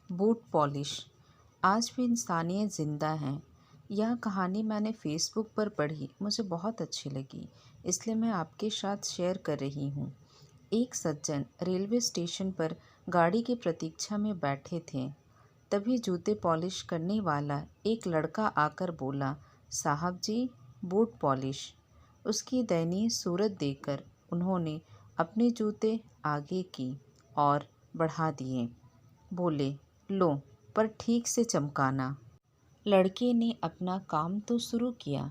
Boot polish. आज भी इंसानियत ज़िंदा है। यह कहानी मैंने फ़ेसबुक पर पढ़ी, मुझे बहुत अच्छी लगी, इसलिए मैं आपके साथ शेयर कर रही हूँ। एक सज्जन रेलवे स्टेशन पर गाड़ी की प्रतीक्षा में बैठे थे। तभी जूते पॉलिश करने वाला एक लड़का आकर बोला, साहब जी, बूट पॉलिश। उसकी दयनीय सूरत देखकर उन्होंने अपने जूते आगे की और बढ़ा दिए। बोले, लो, पर ठीक से चमकाना। लड़के ने अपना काम तो शुरू किया,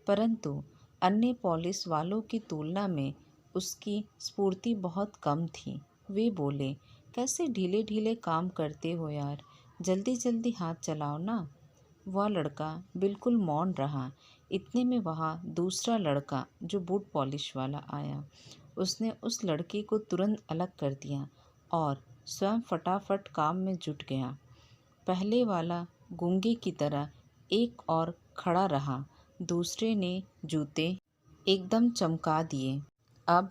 परंतु अन्य पॉलिश वालों की तुलना में उसकी स्फूर्ति बहुत कम थी। वे बोले, कैसे ढीले ढीले काम करते हो यार, जल्दी जल्दी हाथ चलाओ ना। वह लड़का बिल्कुल मौन रहा। इतने में वहाँ दूसरा लड़का जो बूट पॉलिश वाला आया। उसने उस लड़के को तुरंत अलग कर दिया और स्वयं फटाफट काम में जुट गया। पहले वाला गूंगे की तरह एक और खड़ा रहा। दूसरे ने जूते एकदम चमका दिए। अब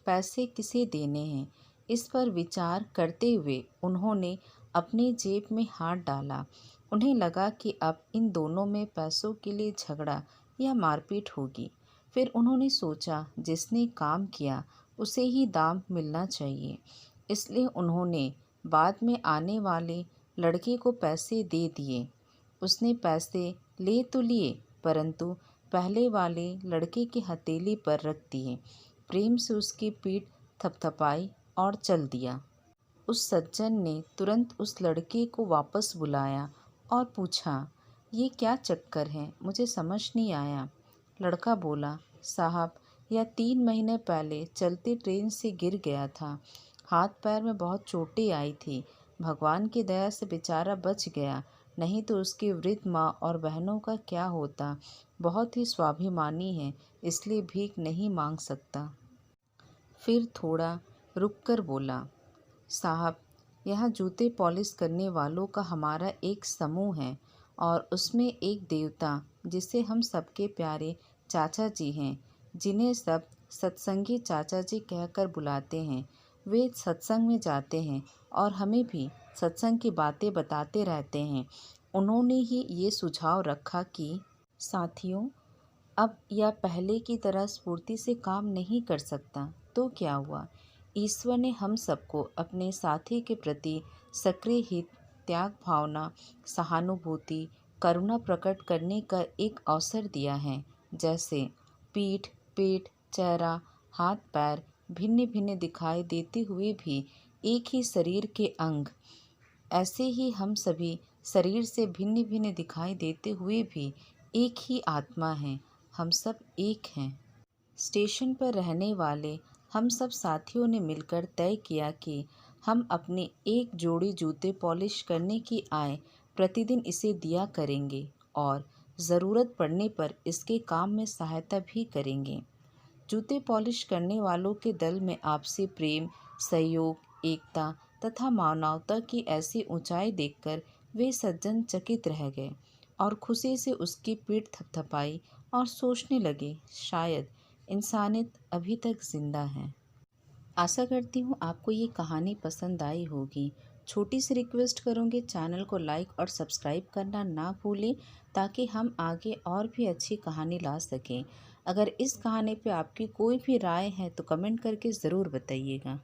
पैसे किसे देने हैं, इस पर विचार करते हुए उन्होंने अपनी जेब में हाथ डाला। उन्हें लगा कि अब इन दोनों में पैसों के लिए झगड़ा या मारपीट होगी। फिर उन्होंने सोचा, जिसने काम किया उसे ही दाम मिलना चाहिए। इसलिए उन्होंने बाद में आने वाले लड़के को पैसे दे दिए। उसने पैसे ले तो लिए, परंतु पहले वाले लड़के की हथेली पर रख दिए, प्रेम से उसकी पीठ थपथपाई और चल दिया। उस सज्जन ने तुरंत उस लड़के को वापस बुलाया और पूछा, ये क्या चक्कर है, मुझे समझ नहीं आया। लड़का बोला, साहब, यह 3 महीने पहले चलती ट्रेन से गिर गया था। हाथ पैर में बहुत चोटें आई थी। भगवान की दया से बेचारा बच गया, नहीं तो उसकी वृद्ध माँ और बहनों का क्या होता। बहुत ही स्वाभिमानी है, इसलिए भीख नहीं मांग सकता। फिर थोड़ा रुककर बोला, साहब, यहाँ जूते पॉलिश करने वालों का हमारा एक समूह है और उसमें एक देवता, जिसे हम सबके प्यारे चाचा जी हैं, जिन्हें सब सत्संगी चाचा जी कहकर बुलाते हैं। वे सत्संग में जाते हैं और हमें भी सत्संग की बातें बताते रहते हैं। उन्होंने ही ये सुझाव रखा कि साथियों, अब यह पहले की तरह स्फूर्ति से काम नहीं कर सकता, तो क्या हुआ। ईश्वर ने हम सबको अपने साथी के प्रति सक्रिय हित, त्याग भावना, सहानुभूति, करुणा प्रकट करने का एक अवसर दिया है। जैसे पीठ, पेट, चेहरा, हाथ पैर भिन्न भिन्न दिखाई देते हुए भी एक ही शरीर के अंग, ऐसे ही हम सभी शरीर से भिन्न भिन्न दिखाई देते हुए भी एक ही आत्मा हैं। हम सब एक हैं। स्टेशन पर रहने वाले हम सब साथियों ने मिलकर तय किया कि हम अपने एक जोड़ी जूते पॉलिश करने की आय प्रतिदिन इसे दिया करेंगे और ज़रूरत पड़ने पर इसके काम में सहायता भी करेंगे। जूते पॉलिश करने वालों के दल में आपसी प्रेम, सहयोग, एकता तथा मानवता की ऐसी ऊंचाई देखकर वे सज्जन चकित रह गए और खुशी से उसकी पीठ थपथपाई और सोचने लगे, शायद इंसानियत अभी तक जिंदा है। आशा करती हूँ आपको ये कहानी पसंद आई होगी। छोटी सी रिक्वेस्ट करूँगी, चैनल को लाइक और सब्सक्राइब करना ना भूलें, ताकि हम आगे और भी अच्छी कहानी ला सकें। अगर इस कहानी पे आपकी कोई भी राय है तो कमेंट करके ज़रूर बताइएगा।